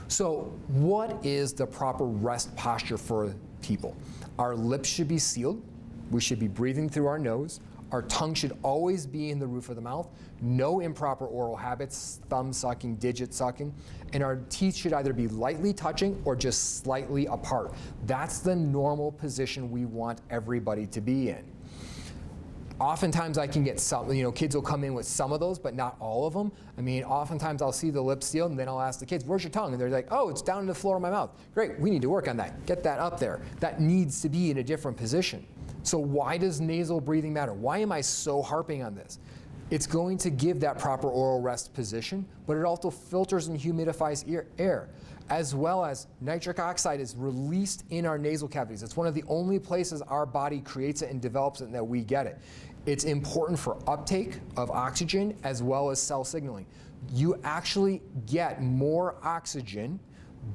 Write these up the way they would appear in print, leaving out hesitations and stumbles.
So what is the proper rest posture for people? Our lips should be sealed. We should be breathing through our nose. Our tongue should always be in the roof of the mouth. No improper oral habits, thumb sucking, digit sucking. And our teeth should either be lightly touching or just slightly apart. That's the normal position we want everybody to be in. Oftentimes I can get some, kids will come in with some of those, but not all of them. I mean, oftentimes I'll see the lips sealed and then I'll ask the kids, where's your tongue? And they're like, oh, it's down in the floor of my mouth. Great, we need to work on that. Get that up there. That needs to be in a different position. So why does nasal breathing matter? Why am I so harping on this? It's going to give that proper oral rest position, but it also filters and humidifies air, as well as nitric oxide is released in our nasal cavities. It's one of the only places our body creates it and develops it and that we get it. It's important for uptake of oxygen as well as cell signaling. You actually get more oxygen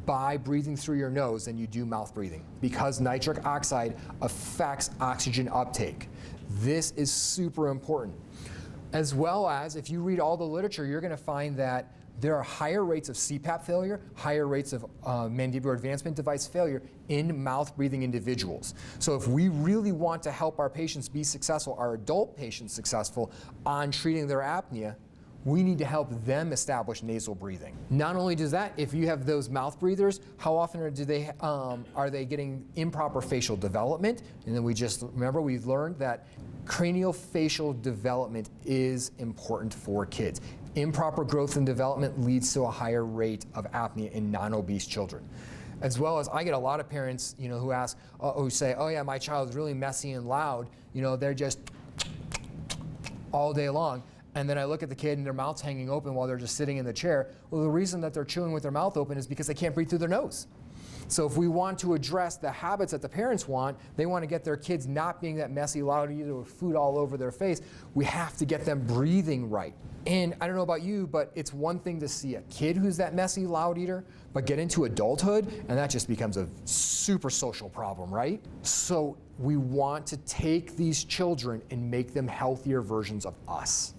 by breathing through your nose than you do mouth breathing because nitric oxide affects oxygen uptake. This is super important. As well as, if you read all the literature, you're going to find that there are higher rates of CPAP failure, higher rates of mandibular advancement device failure in mouth-breathing individuals. So if we really want to help our patients be successful, our adult patients successful on treating their apnea, we need to help them establish nasal breathing. Not only does that, if you have those mouth breathers, how often are they getting improper facial development? And then we've learned that craniofacial development is important for kids. Improper growth and development leads to a higher rate of apnea in non-obese children. As well as I get a lot of parents, who ask, who say, oh yeah, my child's really messy and loud. They're just all day long. And then I look at the kid and their mouth's hanging open while they're just sitting in the chair. Well, the reason that they're chewing with their mouth open is because they can't breathe through their nose. So if we want to address the habits that the parents want, they want to get their kids not being that messy, loud eater with food all over their face, we have to get them breathing right. And I don't know about you, but it's one thing to see a kid who's that messy, loud eater, but get into adulthood, and that just becomes a super social problem, right? So we want to take these children and make them healthier versions of us.